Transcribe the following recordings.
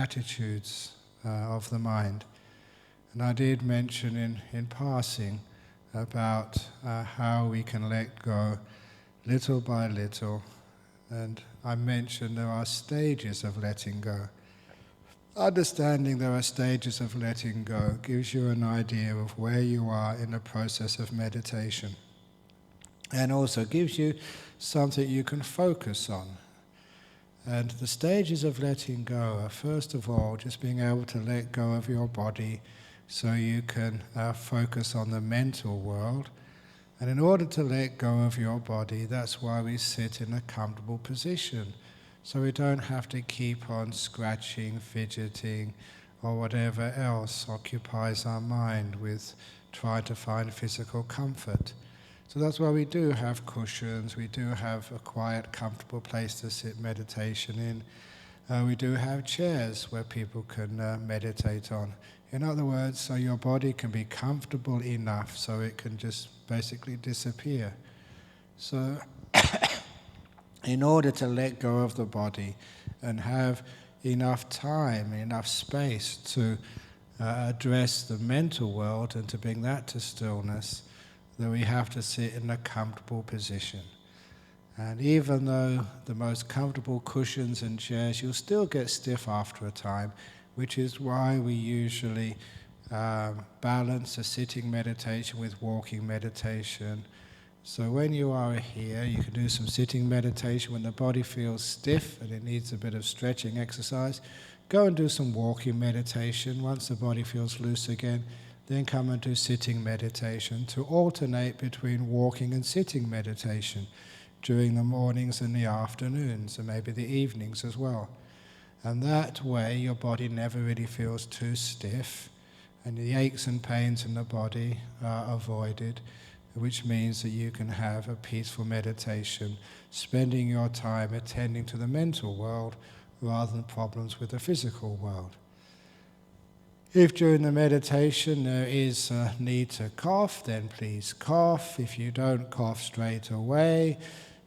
attitudes of the mind. And I did mention in passing about how we can let go little by little. And I mentioned there are stages of letting go. Understanding there are stages of letting go gives you an idea of where you are in the process of meditation. And also gives you something you can focus on. And the stages of letting go are, first of all, just being able to let go of your body so you can focus on the mental world. And in order to let go of your body, that's why we sit in a comfortable position. So we don't have to keep on scratching, fidgeting, or whatever else occupies our mind with trying to find physical comfort. So that's why we do have cushions, we do have a quiet, comfortable place to sit meditation in. We do have chairs where people can meditate on. In other words, so your body can be comfortable enough so it can just basically disappear. So in order to let go of the body and have enough time, enough space to address the mental world and to bring that to stillness, then we have to sit in a comfortable position. And even though the most comfortable cushions and chairs, you'll still get stiff after a time, which is why we usually balance a sitting meditation with walking meditation. So when you are here, you can do some sitting meditation. When the body feels stiff and it needs a bit of stretching exercise, go and do some walking meditation. Once the body feels loose again, then come and do sitting meditation to alternate between walking and sitting meditation during the mornings and the afternoons, and maybe the evenings as well. And that way your body never really feels too stiff, and the aches and pains in the body are avoided, which means that you can have a peaceful meditation, spending your time attending to the mental world rather than problems with the physical world. If during the meditation there is a need to cough, then please cough. If you don't cough straight away,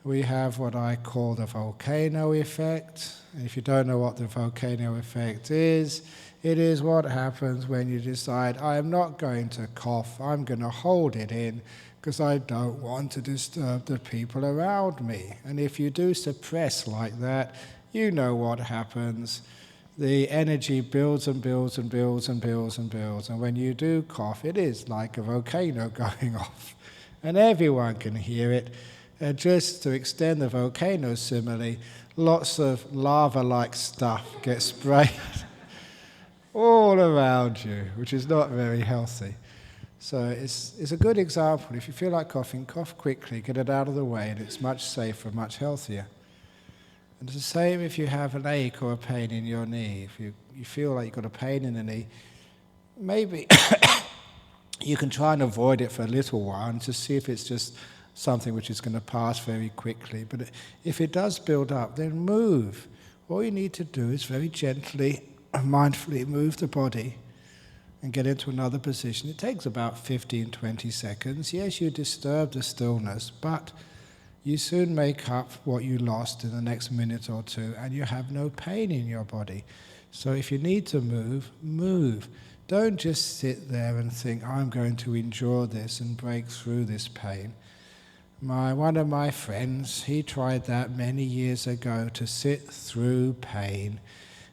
we have what I call the volcano effect. If you don't know what the volcano effect is, it is what happens when you decide, I am not going to cough, I'm going to hold it in because I don't want to disturb the people around me. And if you do suppress like that, you know what happens. The energy builds and builds and builds and builds and builds. And when you do cough, it is like a volcano going off. And everyone can hear it. And just to extend the volcano simile, lots of lava-like stuff gets sprayed all around you, which is not very healthy. So it's a good example. If you feel like coughing, cough quickly, get it out of the way, and it's much safer, much healthier. And it's the same if you have an ache or a pain in your knee. If you feel like you've got a pain in the knee, maybe you can try and avoid it for a little while and just see if it's just something which is going to pass very quickly. But if it does build up, then move. All you need to do is very gently, mindfully move the body and get into another position. It takes about 15, 20 seconds. Yes, you disturb the stillness, but you soon make up what you lost in the next minute or two, and you have no pain in your body. So if you need to move, move. Don't just sit there and think, I'm going to endure this and break through this pain. One of my friends, he tried that many years ago to sit through pain.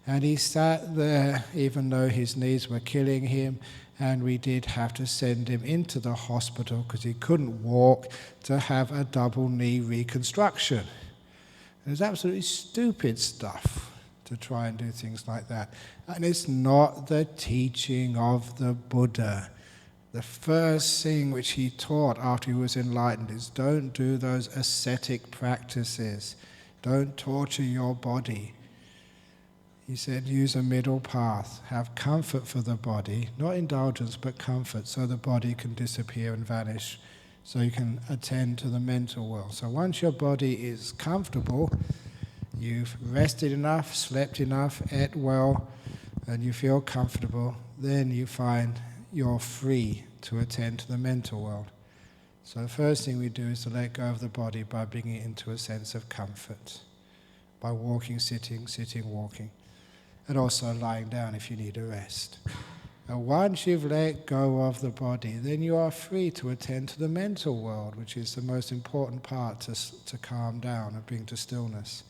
And he sat there, even though his knees were killing him, and we did have to send him into the hospital because he couldn't walk to have a double knee reconstruction. It was absolutely stupid stuff to try and do things like that. And it's not the teaching of the Buddha. The first thing which he taught after he was enlightened is don't do those ascetic practices. Don't torture your body. He said, use a middle path. Have comfort for the body, not indulgence, but comfort, so the body can disappear and vanish, so you can attend to the mental world. So once your body is comfortable, you've rested enough, slept enough, ate well, and you feel comfortable, then you find you're free to attend to the mental world. So the first thing we do is to let go of the body by bringing it into a sense of comfort, by walking, sitting, sitting, walking. and also lying down if you need a rest. And once you've let go of the body, then you are free to attend to the mental world, which is the most important part to calm down and bring to stillness.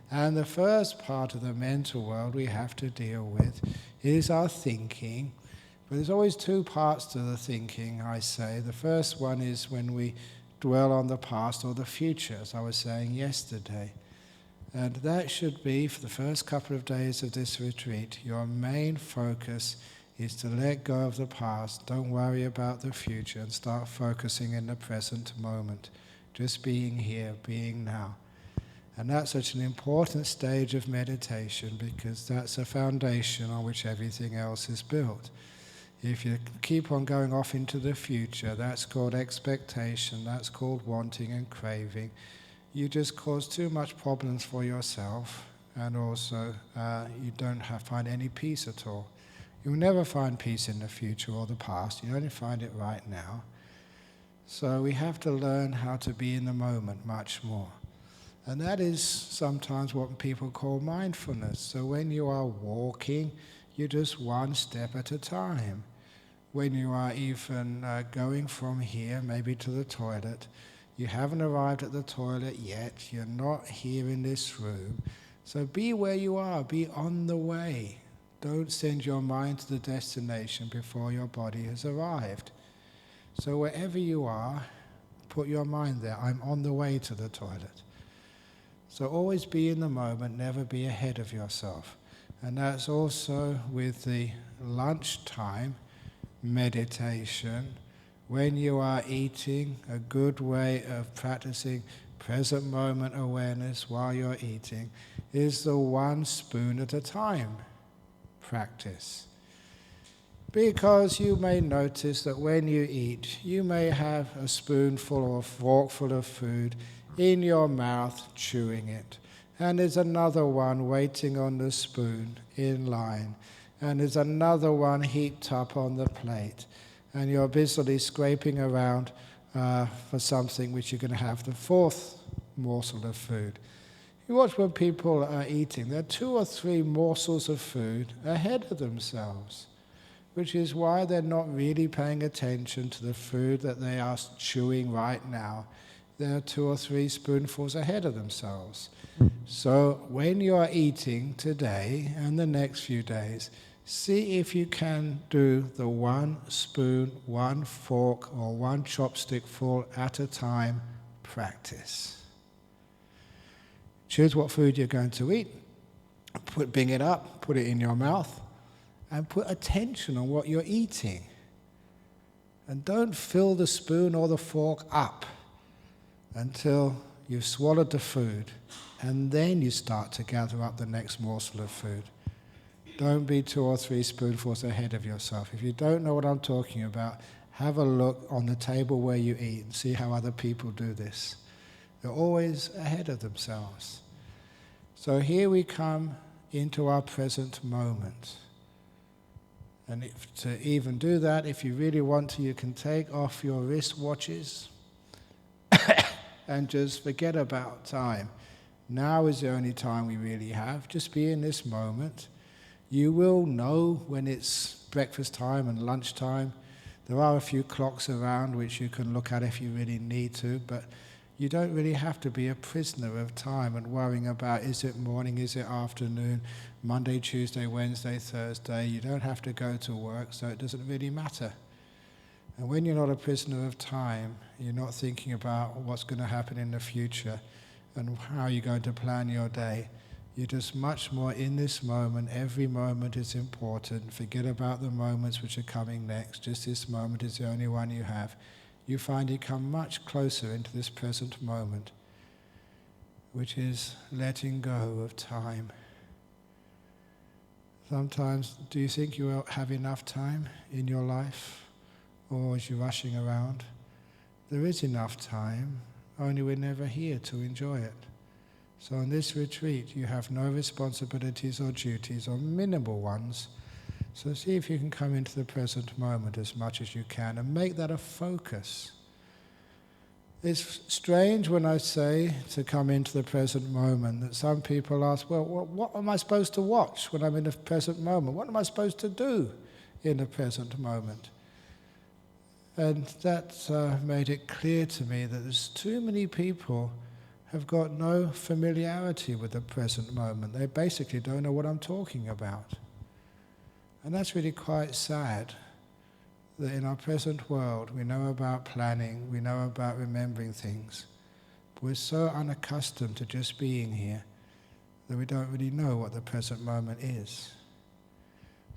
And the first part of the mental world we have to deal with is our thinking. But there's always two parts to the thinking, I say. The first one is when we dwell on the past or the future, as I was saying yesterday. And that should be, for the first couple of days of this retreat, your main focus is to let go of the past, don't worry about the future, and start focusing in the present moment. Just being here, being now. And that's such an important stage of meditation because that's a foundation on which everything else is built. If you keep on going off into the future, that's called expectation, that's called wanting and craving. You just cause too much problems for yourself, and also you don't find any peace at all. You'll never find peace in the future or the past, you only find it right now. So we have to learn how to be in the moment much more. And that is sometimes what people call mindfulness. So when you are walking, you're just one step at a time. When you are even going from here, maybe to the toilet, you haven't arrived at the toilet yet, you're not here in this room. So be where you are, be on the way. Don't send your mind to the destination before your body has arrived. So wherever you are, put your mind there. I'm on the way to the toilet. So always be in the moment, never be ahead of yourself. And that's also with the lunchtime meditation. When you are eating, a good way of practicing present moment awareness while you're eating is the one spoon at a time practice. Because you may notice that when you eat, you may have a spoonful or a forkful of food in your mouth, chewing it. And there's another one waiting on the spoon in line. And there's another one heaped up on the plate. And you're busily scraping around for something which you're going to have the fourth morsel of food. You watch when people are eating, there are 2 or 3 morsels of food ahead of themselves, which is why they're not really paying attention to the food that they are chewing right now. There are 2 or 3 spoonfuls ahead of themselves. So when you are eating today and the next few days, see if you can do the 1 spoon, 1 fork, or 1 chopstick full at a time practice. Choose what food you're going to eat, bring it up, put it in your mouth, and put attention on what you're eating. And don't fill the spoon or the fork up until you've swallowed the food, and then you start to gather up the next morsel of food. Don't be 2 or 3 spoonfuls ahead of yourself. If you don't know what I'm talking about, have a look on the table where you eat and see how other people do this. They're always ahead of themselves. So here we come into our present moment. And to even do that, if you really want to, you can take off your wristwatches and just forget about time. Now is the only time we really have. Just be in this moment. You will know when it's breakfast time and lunch time. There are a few clocks around which you can look at if you really need to, but you don't really have to be a prisoner of time and worrying about is it morning, is it afternoon, Monday, Tuesday, Wednesday, Thursday. You don't have to go to work, so it doesn't really matter. And when you're not a prisoner of time, you're not thinking about what's going to happen in the future and how you're going to plan your day. You're just much more in this moment. Every moment is important. Forget about the moments which are coming next. Just this moment is the only one you have. You find you come much closer into this present moment, which is letting go of time. Sometimes, do you think you have enough time in your life? Or as you're rushing around? There is enough time, only we're never here to enjoy it. So on this retreat, you have no responsibilities or duties, or minimal ones. So see if you can come into the present moment as much as you can and make that a focus. It's strange when I say to come into the present moment that some people ask, well, what am I supposed to watch when I'm in the present moment? What am I supposed to do in the present moment? And that made it clear to me that there's too many people have got no familiarity with the present moment. They basically don't know what I'm talking about. And that's really quite sad, that in our present world we know about planning, we know about remembering things, but we're so unaccustomed to just being here that we don't really know what the present moment is.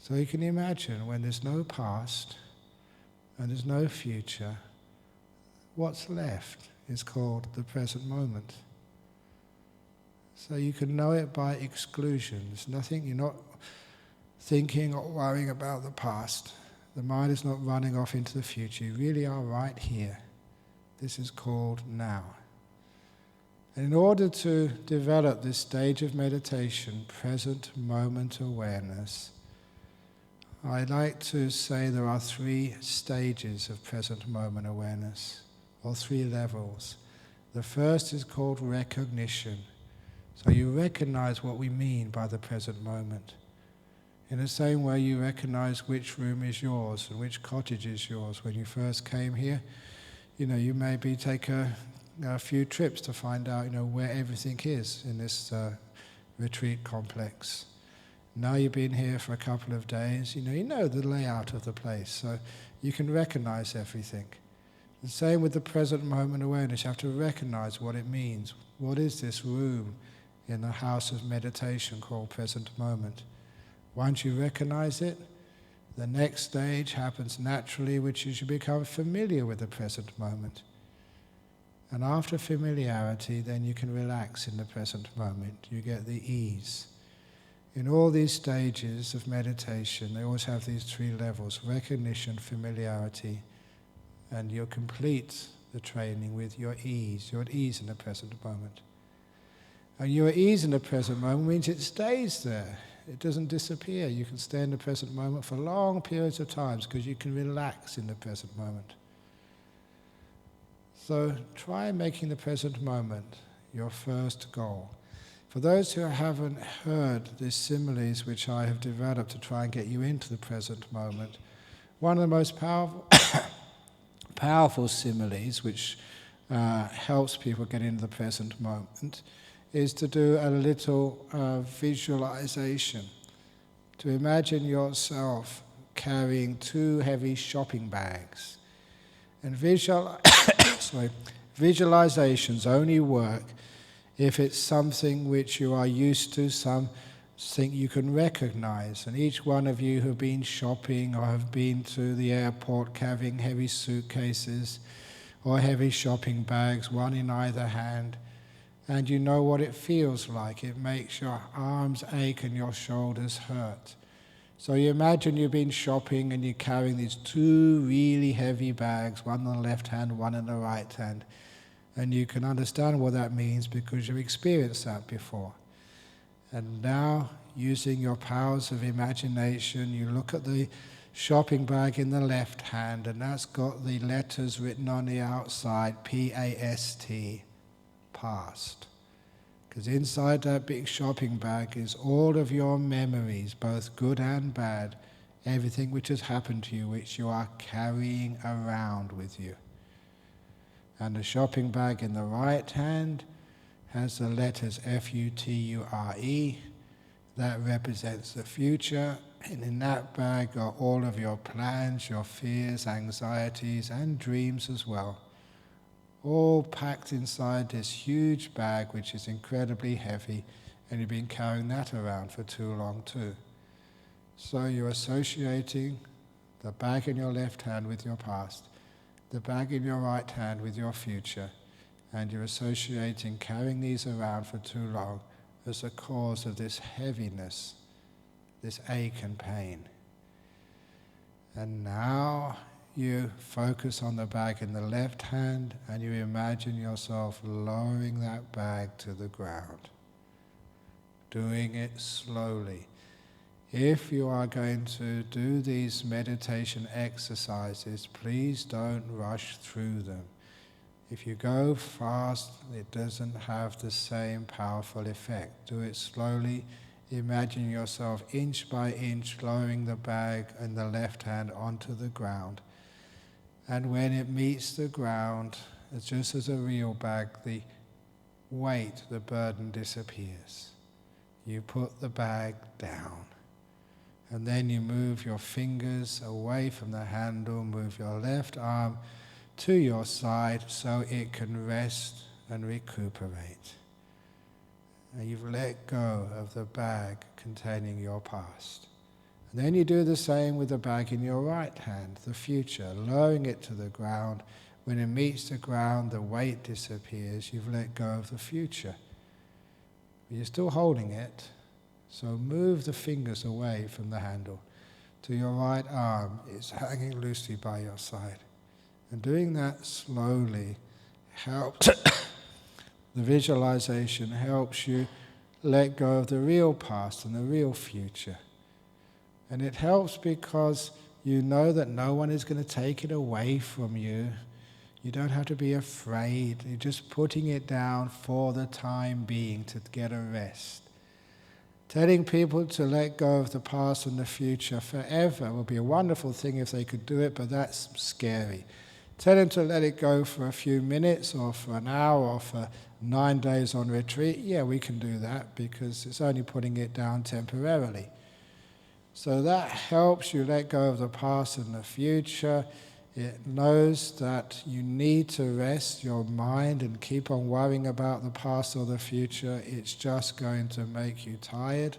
So you can imagine when there's no past and there's no future, what's left is called the present moment. So you can know it by exclusion. There's nothing, you're not thinking or worrying about the past. The mind is not running off into the future. You really are right here. This is called now. And in order to develop this stage of meditation, present moment awareness, I like to say there are 3 stages of present moment awareness, or 3 levels. The first is called recognition. So you recognize what we mean by the present moment. In the same way you recognize which room is yours and which cottage is yours. When you first came here, you maybe take a few trips to find out, where everything is in this retreat complex. Now you've been here for a couple of days, you know the layout of the place, so you can recognize everything. The same with the present moment awareness. You have to recognize what it means. What is this room in the house of meditation called present moment? Once you recognize it, the next stage happens naturally, which is you become familiar with the present moment. And after familiarity, then you can relax in the present moment. You get the ease. In all these stages of meditation, they always have these 3 levels: recognition, familiarity, and you'll complete the training with your ease. You're at ease in the present moment. And your ease in the present moment means it stays there. It doesn't disappear. You can stay in the present moment for long periods of time because you can relax in the present moment. So try making the present moment your first goal. For those who haven't heard these similes which I have developed to try and get you into the present moment, one of the most powerful similes which helps people get into the present moment is to do a little visualization. To imagine yourself carrying 2 heavy shopping bags. And visualizations only work if it's something which you are used to, something you can recognize. And each one of you who have been shopping or have been to the airport carrying heavy suitcases or heavy shopping bags, one in either hand, and you know what it feels like. It makes your arms ache and your shoulders hurt. So you imagine you've been shopping and you're carrying these 2 really heavy bags, one on the left hand, one on the right hand. And you can understand what that means because you've experienced that before. And now, using your powers of imagination, you look at the shopping bag in the left hand, and that's got the letters written on the outside, P-A-S-T, past. Because inside that big shopping bag is all of your memories, both good and bad, everything which has happened to you, which you are carrying around with you. And the shopping bag in the right hand has the letters F-U-T-U-R-E. That represents the future. And in that bag are all of your plans, your fears, anxieties, and dreams as well. All packed inside this huge bag, which is incredibly heavy, and you've been carrying that around for too long too. So you're associating the bag in your left hand with your past, the bag in your right hand with your future, and you're associating carrying these around for too long as the cause of this heaviness, this ache and pain. And now you focus on the bag in the left hand and you imagine yourself lowering that bag to the ground, doing it slowly. If you are going to do these meditation exercises, please don't rush through them. If you go fast, it doesn't have the same powerful effect. Do it slowly. Imagine yourself inch by inch lowering the bag and the left hand onto the ground. And when it meets the ground, it's just as a real bag, the weight, the burden disappears. You put the bag down. And then you move your fingers away from the handle, move your left arm to your side so it can rest and recuperate. And you've let go of the bag containing your past. And then you do the same with the bag in your right hand, the future, lowering it to the ground. When it meets the ground, the weight disappears. You've let go of the future. But you're still holding it, so move the fingers away from the handle to your right arm. It's hanging loosely by your side. And doing that slowly helps. The visualization helps you let go of the real past and the real future. And it helps because you know that no one is going to take it away from you. You don't have to be afraid. You're just putting it down for the time being to get a rest. Telling people to let go of the past and the future forever would be a wonderful thing if they could do it, but that's scary. Tell them to let it go for a few minutes or for an hour or for 9 days on retreat. Yeah, we can do that because it's only putting it down temporarily. So that helps you let go of the past and the future. It knows that you need to rest your mind and keep on worrying about the past or the future. It's just going to make you tired.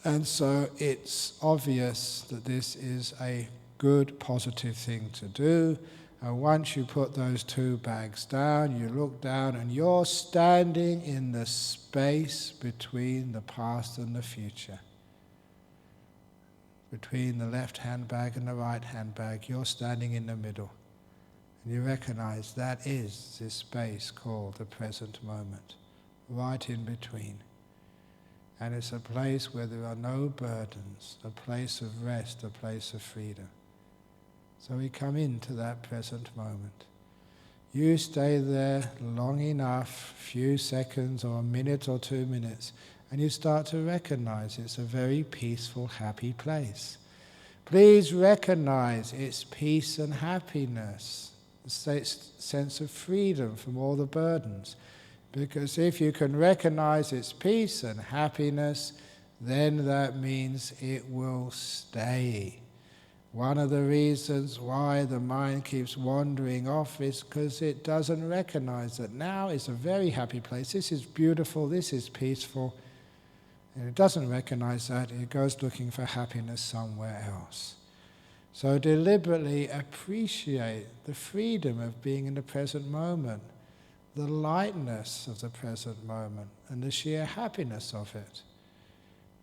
And so it's obvious that this is a good, positive thing to do. And once you put those two bags down, you look down and you're standing in the space between the past and the future. Between the left hand bag and the right hand bag, you're standing in the middle. And you recognize that is this space called the present moment, right in between. And it's a place where there are no burdens, a place of rest, a place of freedom. So we come into that present moment. You stay there long enough, few seconds or a minute or 2 minutes, and you start to recognize it's a very peaceful, happy place. Please recognize its peace and happiness, the sense of freedom from all the burdens. Because if you can recognize its peace and happiness, then that means it will stay. One of the reasons why the mind keeps wandering off is because it doesn't recognize that now is a very happy place. This is beautiful, this is peaceful. And it doesn't recognize that, it goes looking for happiness somewhere else. So deliberately appreciate the freedom of being in the present moment, the lightness of the present moment, and the sheer happiness of it.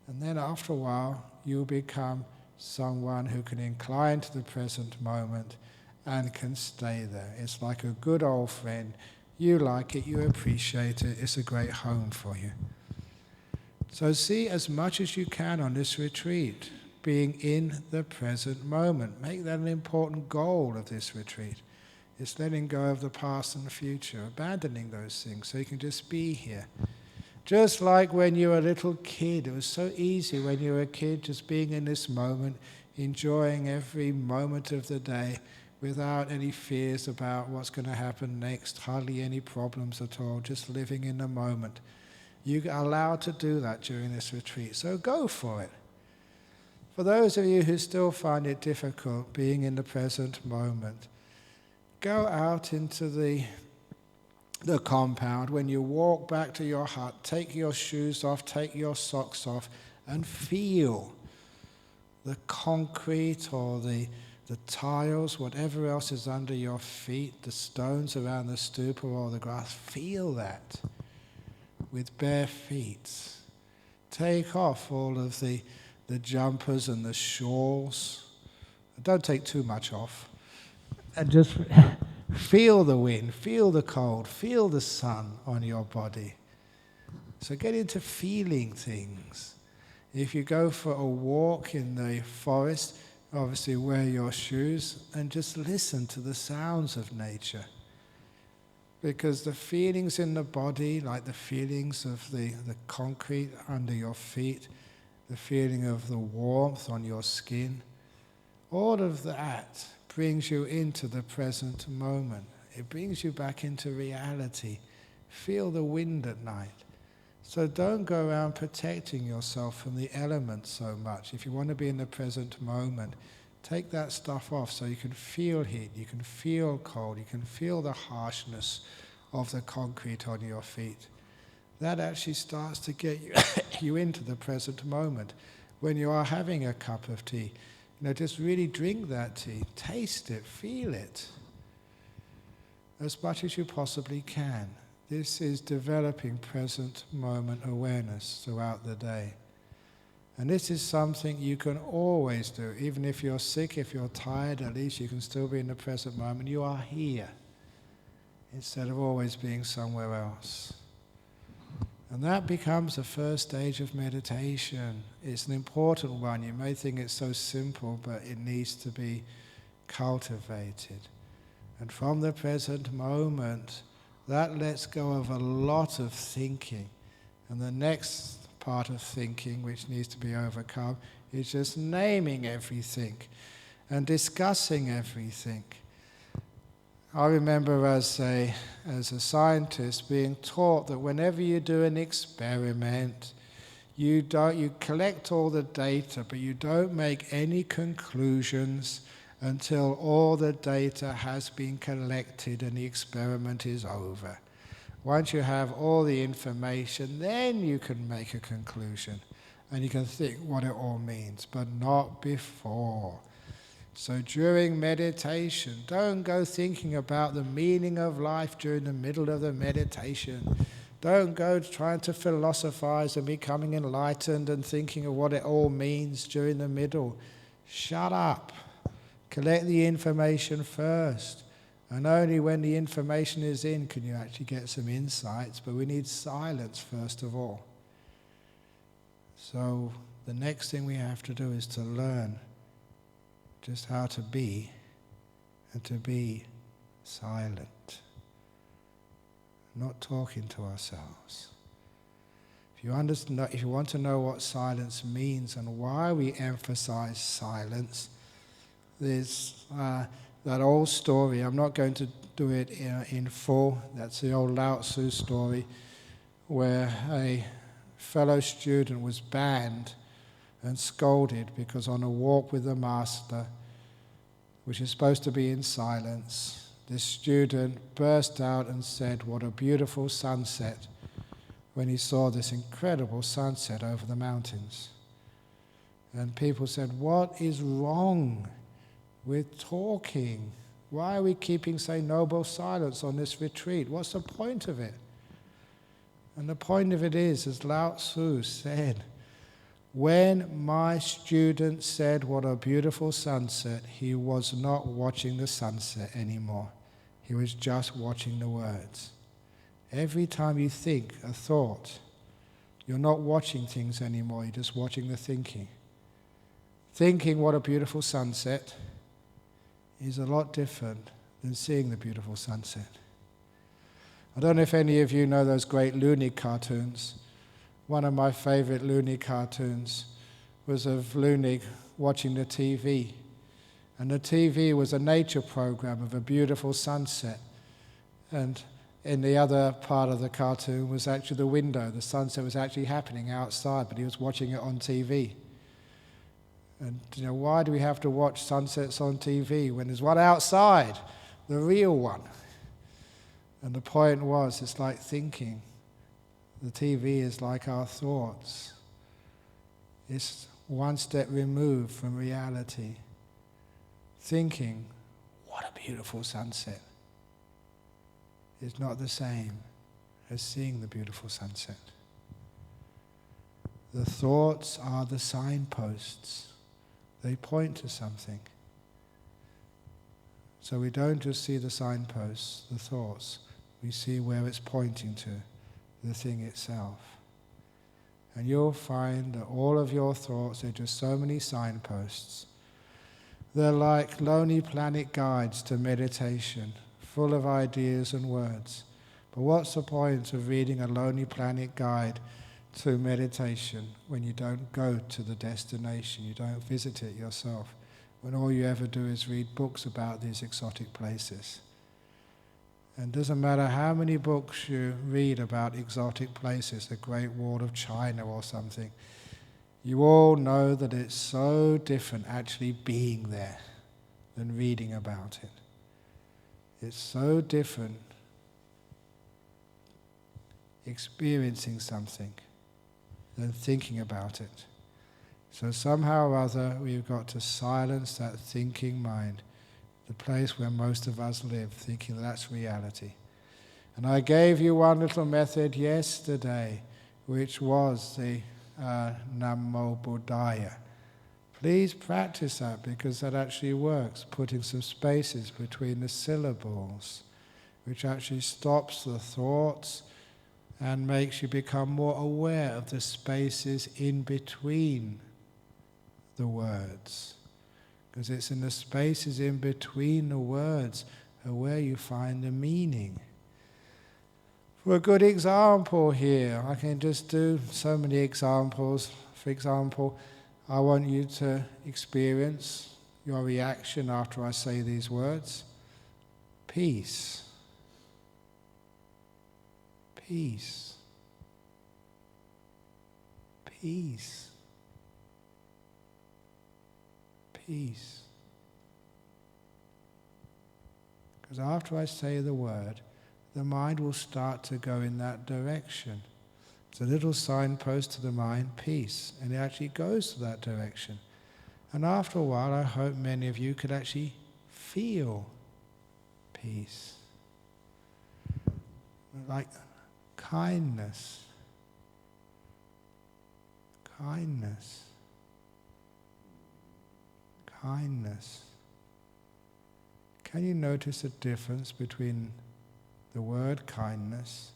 And then after a while, you'll become someone who can incline to the present moment and can stay there. It's like a good old friend. You like it, you appreciate it, it's a great home for you. So see as much as you can on this retreat, being in the present moment. Make that an important goal of this retreat. It's letting go of the past and the future, abandoning those things so you can just be here. Just like when you were a little kid, it was so easy when you were a kid, just being in this moment, enjoying every moment of the day without any fears about what's going to happen next, hardly any problems at all, just living in the moment. You're allowed to do that during this retreat, so go for it. For those of you who still find it difficult being in the present moment, go out into the compound. When you walk back to your hut, take your shoes off, take your socks off, and feel the concrete or the tiles, whatever else is under your feet, the stones around the stupa or the grass. Feel that with bare feet. Take off all of the jumpers and the shawls. Don't take too much off. And just feel the wind, feel the cold, feel the sun on your body. So get into feeling things. If you go for a walk in the forest, obviously wear your shoes and just listen to the sounds of nature. Because the feelings in the body, like the feelings of the concrete under your feet, the feeling of the warmth on your skin, all of that brings you into the present moment. It brings you back into reality. Feel the wind at night. So don't go around protecting yourself from the elements so much. If you want to be in the present moment, take that stuff off so you can feel heat, you can feel cold, you can feel the harshness of the concrete on your feet. That actually starts to get you into the present moment. When you are having a cup of tea, just really drink that tea, taste it, feel it, as much as you possibly can. This is developing present moment awareness throughout the day. And this is something you can always do. Even if you're sick, if you're tired, at least you can still be in the present moment. You are here, instead of always being somewhere else. And that becomes the first stage of meditation. It's an important one. You may think it's so simple, but it needs to be cultivated. And from the present moment, that lets go of a lot of thinking. And the next part of thinking, which needs to be overcome, is just naming everything and discussing everything. I remember as a scientist being taught that whenever you do an experiment, you collect all the data, but you don't make any conclusions until all the data has been collected and the experiment is over. Once you have all the information, then you can make a conclusion and you can think what it all means, but not before. So during meditation, don't go thinking about the meaning of life during the middle of the meditation. Don't go trying to philosophize and becoming enlightened and thinking of what it all means during the middle. Shut up. Collect the information first. And only when the information is in can you actually get some insights. But we need silence first of all. So the next thing we have to do is to learn just how to be, and to be silent. Not talking to ourselves. If you want to know what silence means and why we emphasize silence, there's that old story. I'm not going to do it in full. That's the old Lao Tzu story, where a fellow student was banned and scolded because on a walk with the master, which is supposed to be in silence, this student burst out and said, "What a beautiful sunset," when he saw this incredible sunset over the mountains. And people said, "What is wrong with talking? Why are we keeping such noble silence on this retreat? What's the point of it?" And the point of it is, as Lao Tzu said, when my student said, "What a beautiful sunset," he was not watching the sunset anymore. He was just watching the words. Every time you think a thought, you're not watching things anymore, you're just watching the thinking. Thinking what a beautiful sunset is a lot different than seeing the beautiful sunset. I don't know if any of you know those great Looney cartoons. One of my favorite Looney cartoons was of Looney watching the TV. And the TV was a nature program of a beautiful sunset. And in the other part of the cartoon was actually the window. The sunset was actually happening outside, but he was watching it on TV. And why do we have to watch sunsets on TV when there's one outside, the real one? And the point was, it's like thinking. The TV is like our thoughts. It's one step removed from reality. Thinking, what a beautiful sunset, is not the same as seeing the beautiful sunset. The thoughts are the signposts. They point to something. So we don't just see the signposts, the thoughts. We see where it's pointing to, the thing itself. And you'll find that all of your thoughts are just so many signposts. They're like Lonely Planet guides to meditation, full of ideas and words. But what's the point of reading a Lonely Planet guide to meditation when you don't go to the destination, you don't visit it yourself, when all you ever do is read books about these exotic places? And it doesn't matter how many books you read about exotic places, the Great Wall of China or something, you all know that it's so different actually being there than reading about it. It's so different experiencing something than thinking about it. So somehow or other we've got to silence that thinking mind, the place where most of us live, thinking that's reality. And I gave you one little method yesterday, which was the Namo Buddhaya. Please practice that, because that actually works, putting some spaces between the syllables, which actually stops the thoughts and makes you become more aware of the spaces in between the words. Because it's in the spaces in between the words where you find the meaning. For a good example here, I can just do so many examples. For example, I want you to experience your reaction after I say these words. Peace. Peace. Peace. Peace. Because after I say the word, the mind will start to go in that direction. It's a little signpost to the mind, peace, and it actually goes to that direction. And after a while, I hope many of you could actually feel peace. Like kindness. Kindness. Kindness. Can you notice the difference between the word kindness,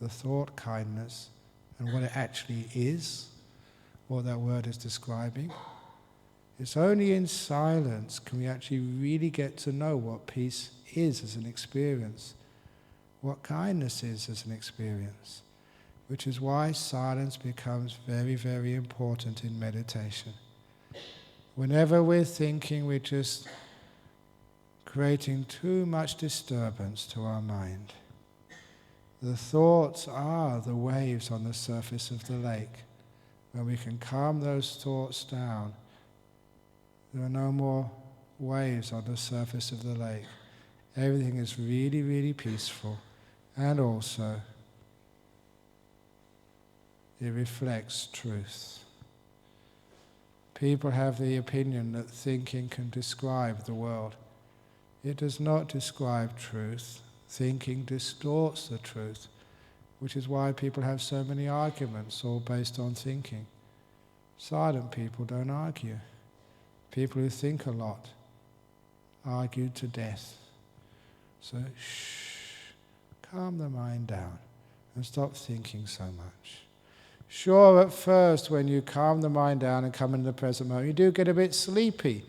the thought kindness, and what it actually is, what that word is describing? It's only in silence can we actually really get to know what peace is as an experience, what kindness is as an experience, which is why silence becomes very, very important in meditation. Whenever we're thinking, we're just creating too much disturbance to our mind. The thoughts are the waves on the surface of the lake. When we can calm those thoughts down, there are no more waves on the surface of the lake. Everything is really, really peaceful, and also it reflects truth. People have the opinion that thinking can describe the world. It does not describe truth. Thinking distorts the truth, which is why people have so many arguments, all based on thinking. Silent people don't argue. People who think a lot argue to death. So, calm the mind down and stop thinking so much. Sure, at first, when you calm the mind down and come into the present moment, you do get a bit sleepy,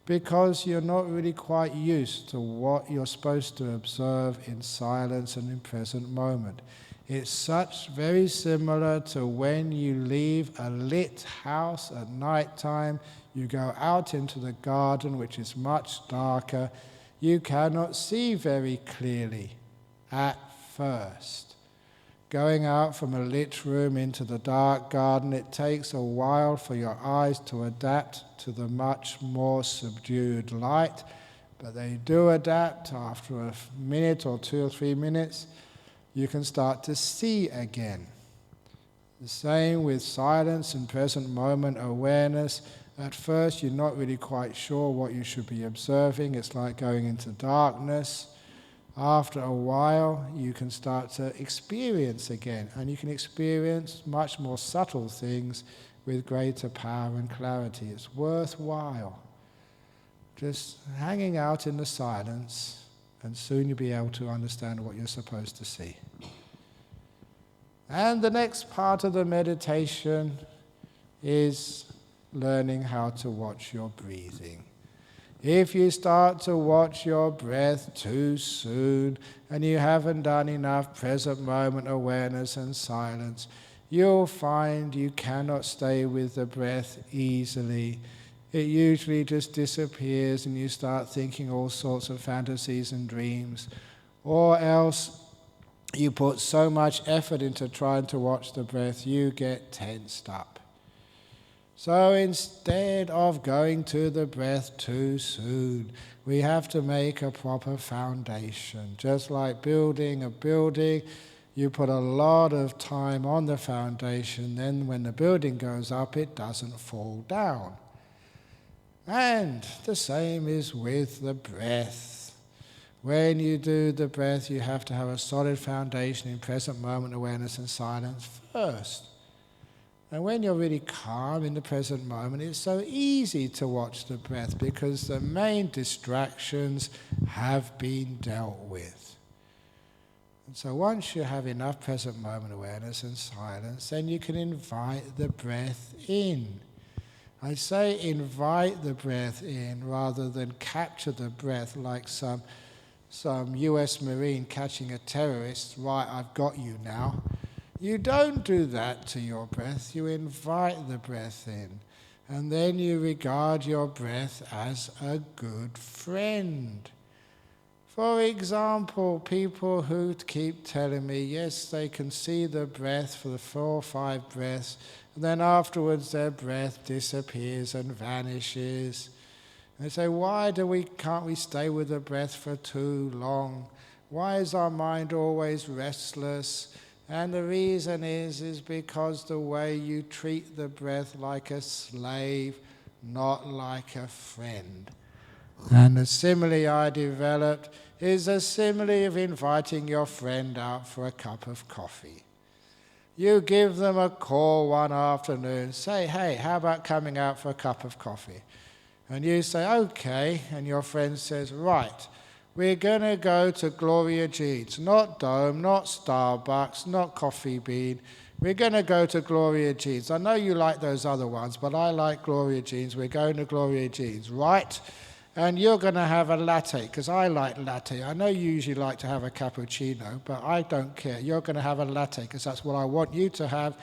because you're not really quite used to what you're supposed to observe in silence and in present moment. It's very similar to when you leave a lit house at night time, you go out into the garden, which is much darker. You cannot see very clearly at first. Going out from a lit room into the dark garden, it takes a while for your eyes to adapt to the much more subdued light, but they do adapt. After a minute or 2 or 3 minutes, you can start to see again. The same with silence and present moment awareness. At first, you're not really quite sure what you should be observing. It's like going into darkness. After a while, you can start to experience again, and you can experience much more subtle things with greater power and clarity. It's worthwhile just hanging out in the silence, and soon you'll be able to understand what you're supposed to see. And the next part of the meditation is learning how to watch your breathing. If you start to watch your breath too soon and you haven't done enough present moment awareness and silence, you'll find you cannot stay with the breath easily. It usually just disappears and you start thinking all sorts of fantasies and dreams. Or else you put so much effort into trying to watch the breath, you get tensed up. So instead of going to the breath too soon, we have to make a proper foundation. Just like building a building, you put a lot of time on the foundation, then when the building goes up, it doesn't fall down. And the same is with the breath. When you do the breath, you have to have a solid foundation in present moment awareness and silence first. And when you're really calm in the present moment, it's so easy to watch the breath because the main distractions have been dealt with. And so once you have enough present moment awareness and silence, then you can invite the breath in. I say invite the breath in rather than capture the breath like some US Marine catching a terrorist. Right, I've got you now. You don't do that to your breath, you invite the breath in. And then you regard your breath as a good friend. For example, people who keep telling me, yes, they can see the breath for the 4 or 5 breaths, and then afterwards their breath disappears and vanishes. And they say, why can't we stay with the breath for too long? Why is our mind always restless? And the reason is because the way you treat the breath like a slave, not like a friend. And the simile I developed is a simile of inviting your friend out for a cup of coffee. You give them a call one afternoon, say, hey, how about coming out for a cup of coffee? And you say, okay, and your friend says, right, we're going to go to Gloria Jean's, not Dome, not Starbucks, not Coffee Bean. We're going to go to Gloria Jean's. I know you like those other ones, but I like Gloria Jean's. We're going to Gloria Jean's, right? And you're going to have a latte, because I like latte. I know you usually like to have a cappuccino, but I don't care. You're going to have a latte, because that's what I want you to have.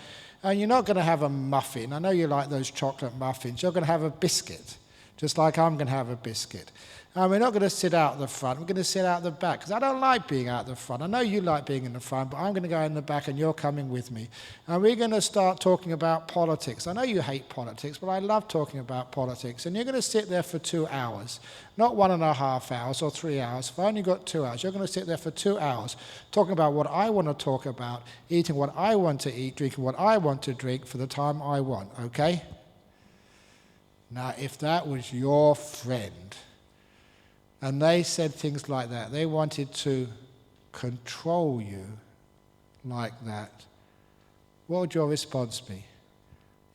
And you're not going to have a muffin. I know you like those chocolate muffins. You're going to have a biscuit, just like I'm going to have a biscuit. And we're not going to sit out the front, we're going to sit out the back, because I don't like being out the front. I know you like being in the front, but I'm going to go in the back and you're coming with me. And we're going to start talking about politics. I know you hate politics, but I love talking about politics. And you're going to sit there for 2 hours, not 1.5 hours or 3 hours. If I only got 2 hours, you're going to sit there for 2 hours talking about what I want to talk about, eating what I want to eat, drinking what I want to drink for the time I want, okay? Now, if that was your friend, and they said things like that, they wanted to control you like that, what would your response be?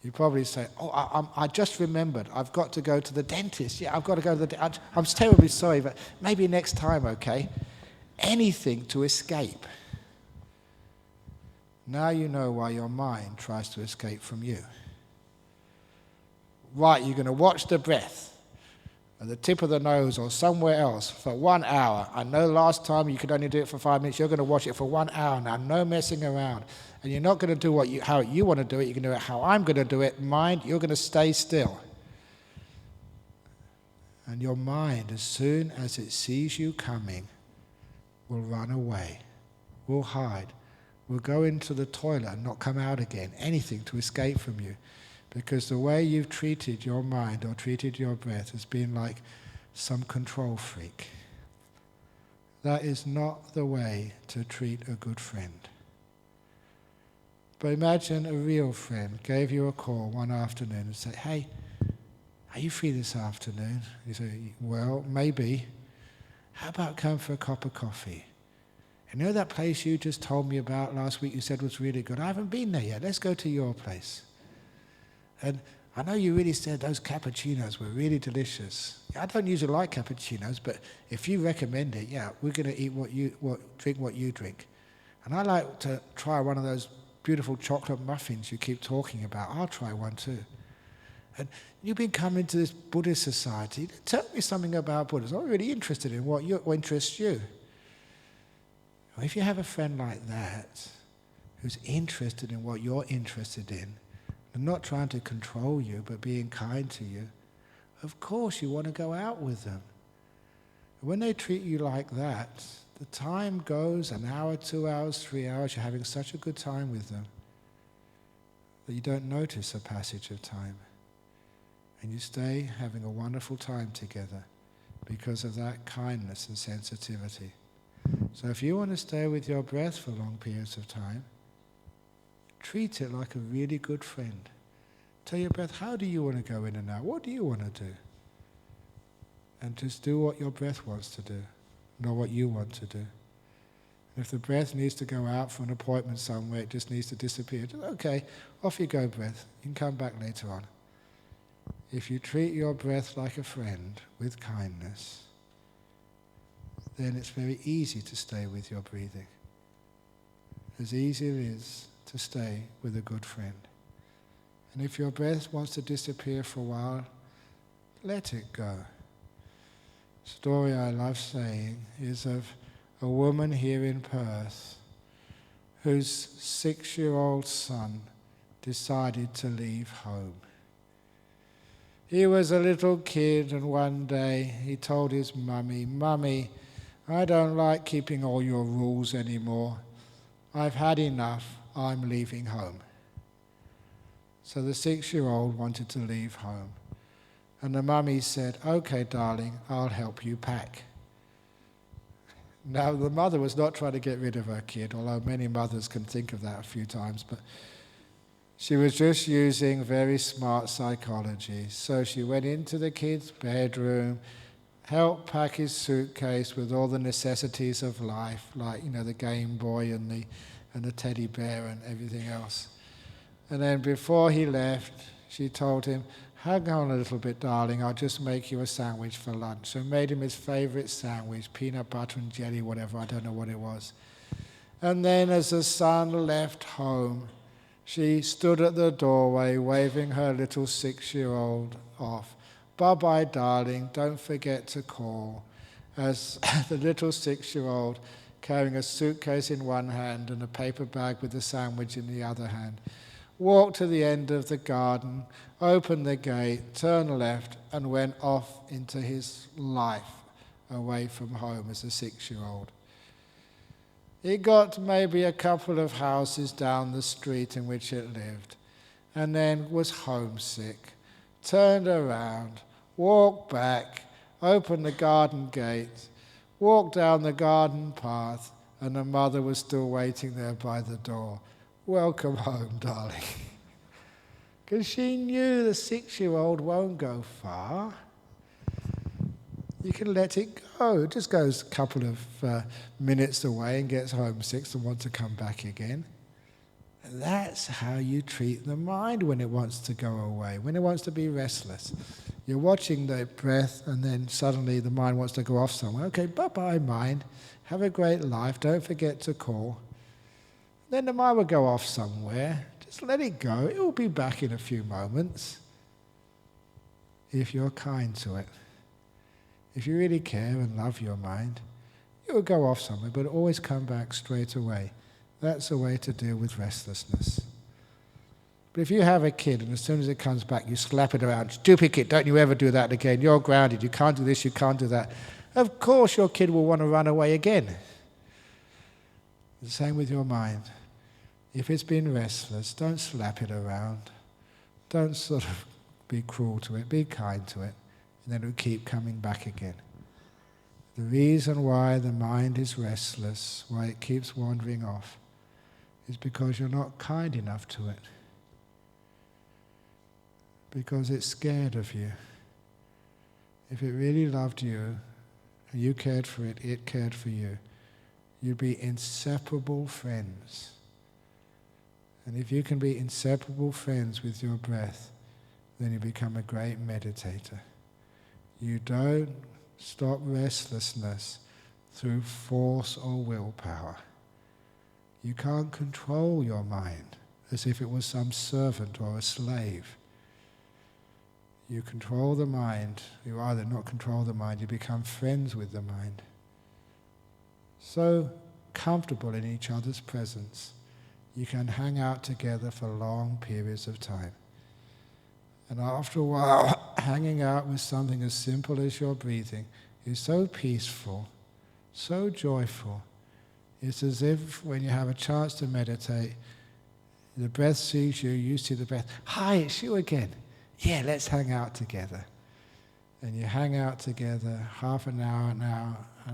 You'd probably say, oh, I just remembered, I've got to go to the dentist. Yeah, I've got to go to the dentist. I'm terribly sorry, but maybe next time, okay? Anything to escape. Now you know why your mind tries to escape from you. Right, you're going to watch the breath at the tip of the nose or somewhere else for 1 hour. I know last time you could only do it for 5 minutes. You're going to watch it for 1 hour now, no messing around. And you're not going to do how you want to do it. You're going to do it how I'm going to do it. Mind, you're going to stay still. And your mind, as soon as it sees you coming, will run away, will hide, will go into the toilet and not come out again, anything to escape from you. Because the way you've treated your mind or treated your breath has been like some control freak. That is not the way to treat a good friend. But imagine a real friend gave you a call one afternoon and said, hey, are you free this afternoon? You say, well, maybe. How about come for a cup of coffee? And you know that place you just told me about last week you said was really good? I haven't been there yet. Let's go to your place. And I know you really said those cappuccinos were really delicious. I don't usually like cappuccinos, but if you recommend it, yeah, we're going to drink what you drink. And I like to try one of those beautiful chocolate muffins you keep talking about. I'll try one too. And you've been coming to this Buddhist society. Tell me something about Buddhism. I'm really interested in what interests you. Well, if you have a friend like that, who's interested in what you're interested in, and not trying to control you, but being kind to you, of course you want to go out with them. When they treat you like that, the time goes, an hour, 2 hours, 3 hours, you're having such a good time with them that you don't notice the passage of time. And you stay having a wonderful time together because of that kindness and sensitivity. So if you want to stay with your breath for long periods of time, treat it like a really good friend. Tell your breath, how do you want to go in and out? What do you want to do? And just do what your breath wants to do, not what you want to do. And if the breath needs to go out for an appointment somewhere, it just needs to disappear. Okay, off you go, breath. You can come back later on. If you treat your breath like a friend with kindness, then it's very easy to stay with your breathing. As easy it is to stay with a good friend. And if your breath wants to disappear for a while, let it go. Story I love saying is of a woman here in Perth whose 6-year-old son decided to leave home. He was a little kid, and one day he told his mummy, "Mummy, I don't like keeping all your rules anymore. I've had enough. I'm leaving home." So the 6-year-old wanted to leave home. And the mummy said, "Okay, darling, I'll help you pack." Now, the mother was not trying to get rid of her kid, although many mothers can think of that a few times, but she was just using very smart psychology. So she went into the kid's bedroom, helped pack his suitcase with all the necessities of life, like, the Game Boy and the teddy bear and everything else. And then before he left, she told him, "Hang on a little bit, darling, I'll just make you a sandwich for lunch." So made him his favourite sandwich, peanut butter and jelly, whatever, I don't know what it was. And then as the son left home, she stood at the doorway waving her little 6-year-old off. "Bye-bye, darling, don't forget to call." As the little 6-year-old, carrying a suitcase in one hand and a paper bag with a sandwich in the other hand, walked to the end of the garden, opened the gate, turned left, and went off into his life away from home as a 6-year-old. He got maybe a couple of houses down the street in which it lived, and then was homesick, turned around, walked back, opened the garden gate, walked down the garden path, and the mother was still waiting there by the door. "Welcome home, darling." Because she knew the 6-year-old won't go far. You can let it go. It just goes a couple of minutes away and gets homesick and wants to come back again. And that's how you treat the mind when it wants to go away, when it wants to be restless. You're watching the breath, and then suddenly the mind wants to go off somewhere. Okay, bye-bye, mind. Have a great life. Don't forget to call. Then the mind will go off somewhere. Just let it go. It will be back in a few moments if you're kind to it. If you really care and love your mind, it will go off somewhere, but always come back straight away. That's a way to deal with restlessness. But if you have a kid and as soon as it comes back, you slap it around, "Stupid kid, don't you ever do that again. You're grounded. You can't do this, you can't do that." Of course your kid will want to run away again. The same with your mind. If it's been restless, don't slap it around. Don't sort of be cruel to it. Be kind to it. And then it will keep coming back again. The reason why the mind is restless, why it keeps wandering off, is because you're not kind enough to it. Because it's scared of you. If it really loved you, and you cared for it, it cared for you, you'd be inseparable friends. And if you can be inseparable friends with your breath, then you become a great meditator. You don't stop restlessness through force or willpower. You can't control your mind as if it was some servant or a slave. You control the mind. You either not control the mind, you become friends with the mind. So comfortable in each other's presence. You can hang out together for long periods of time. And after a while, hanging out with something as simple as your breathing is so peaceful, so joyful. It's as if when you have a chance to meditate, the breath sees you, you see the breath. Hi, it's you again. Yeah, let's hang out together. And you hang out together half an hour, an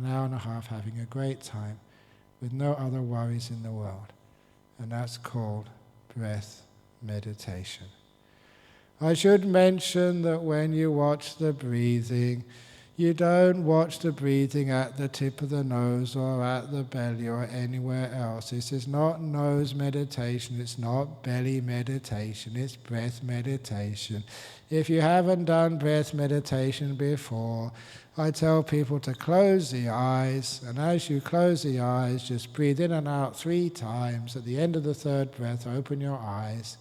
hour and a half, having a great time with no other worries in the world. And that's called breath meditation. I should mention that when you watch the breathing, you don't watch the breathing at the tip of the nose or at the belly or anywhere else. This is not nose meditation, it's not belly meditation, it's breath meditation. If you haven't done breath meditation before, I tell people to close the eyes, and as you close the eyes, just breathe in and out 3 times. At the end of the 3rd breath, open your eyes.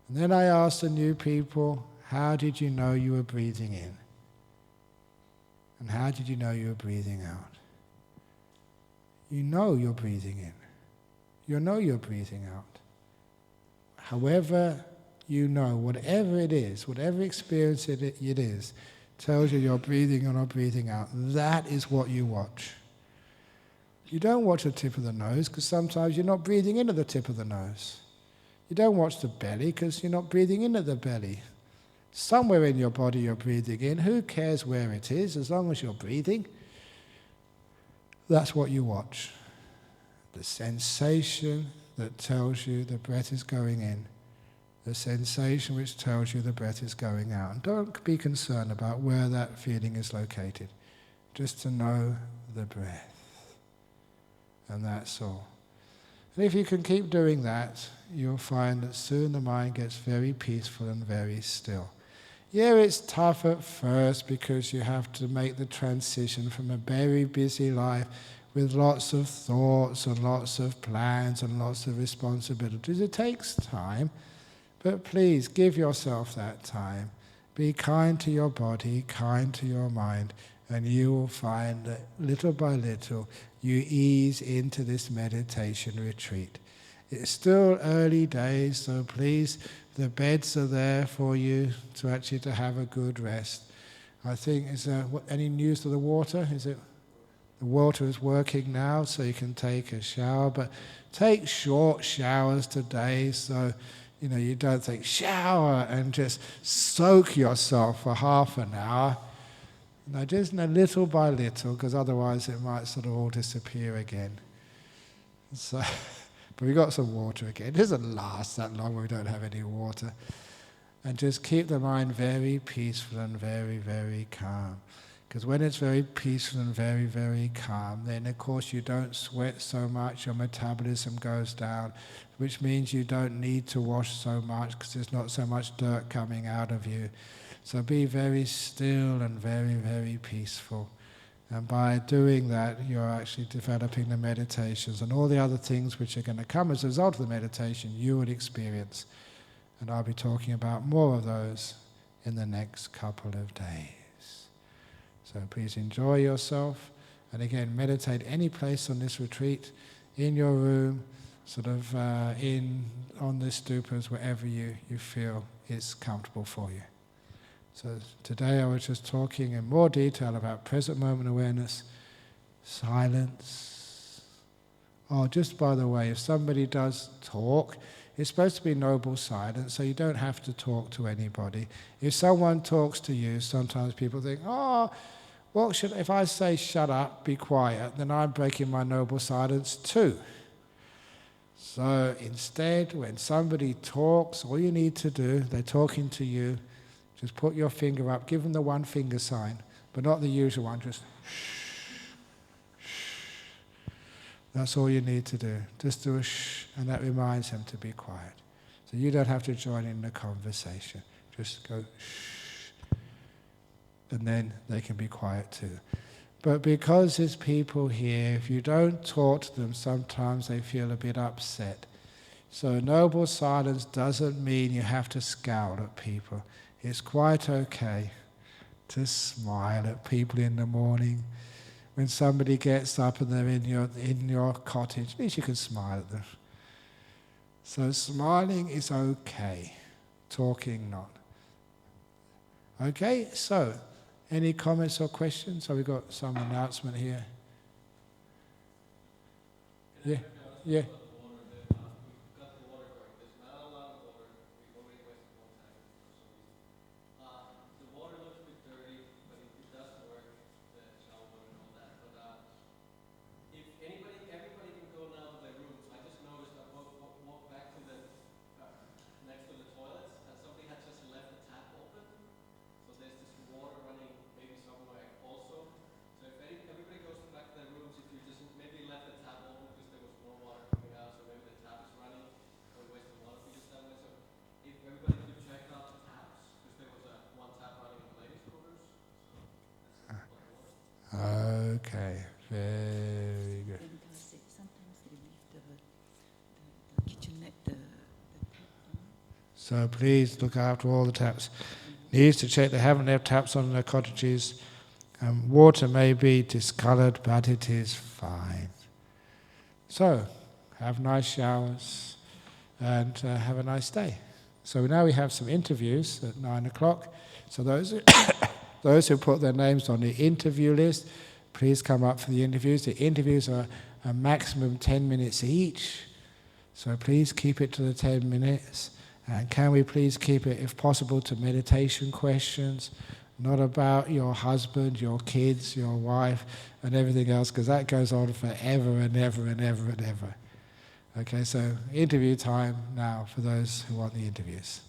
And then I ask the new people, how did you know you were breathing in? And how did you know you were breathing out? You know you're breathing in. You know you're breathing out. However you know, whatever it is, whatever experience it is, tells you you're breathing or not breathing out, that is what you watch. You don't watch the tip of the nose because sometimes you're not breathing into the tip of the nose. You don't watch the belly because you're not breathing into the belly. Somewhere in your body you're breathing in. Who cares where it is, as long as you're breathing? That's what you watch. The sensation that tells you the breath is going in. The sensation which tells you the breath is going out. And don't be concerned about where that feeling is located. Just to know the breath. And that's all. And if you can keep doing that, you'll find that soon the mind gets very peaceful and very still. Yeah, it's tough at first because you have to make the transition from a very busy life with lots of thoughts and lots of plans and lots of responsibilities. It takes time, but please give yourself that time. Be kind to your body, kind to your mind, and you will find that little by little you ease into this meditation retreat. It's still early days, so please, the beds are there for you to have a good rest. I think, is there any news of the water? Is it the water is working now, so you can take a shower, but take short showers today, so you don't think shower and just soak yourself for half an hour. No, just little by little, because otherwise it might sort of all disappear again. So, but we got some water again. It doesn't last that long when we don't have any water. And just keep the mind very peaceful and very, very calm. Because when it's very peaceful and very, very calm, then of course you don't sweat so much, your metabolism goes down, which means you don't need to wash so much because there's not so much dirt coming out of you. So be very still and very, very peaceful. And by doing that, you're actually developing the meditations and all the other things which are going to come as a result of the meditation you would experience. And I'll be talking about more of those in the next couple of days. So please enjoy yourself. And again, meditate any place on this retreat, in your room, on the stupas, wherever you feel is comfortable for you. So today I was just talking in more detail about present moment awareness, silence. Oh, just by the way, if somebody does talk, it's supposed to be noble silence, so you don't have to talk to anybody. If someone talks to you, sometimes people think, if I say shut up, be quiet, then I'm breaking my noble silence too. So instead, when somebody talks, all you need to do, they're talking to you, just put your finger up, give them the 1 finger sign, but not the usual one, just shh, shh. That's all you need to do. Just do a shh, and that reminds them to be quiet. So you don't have to join in the conversation. Just go shh, and then they can be quiet too. But because there's people here, if you don't talk to them, sometimes they feel a bit upset. So noble silence doesn't mean you have to scowl at people. It's quite okay to smile at people in the morning. When somebody gets up and they're in your cottage, at least you can smile at them. So smiling is okay, talking not. Okay, so any comments or questions? So we've got some announcement here. Yeah, yeah. Okay, very good. Sometimes they leave the kitchenette, the tap on. So please look after all the taps. Needs to check they haven't left taps on their cottages. Water may be discoloured, but it is fine. So, have nice showers and have a nice day. So now we have some interviews at 9 o'clock. So those who put their names on the interview list, please come up for the interviews. The interviews are a maximum 10 minutes each. So please keep it to the 10 minutes. And can we please keep it, if possible, to meditation questions, not about your husband, your kids, your wife, and everything else, because that goes on forever and ever and ever and ever. Okay, so interview time now for those who want the interviews.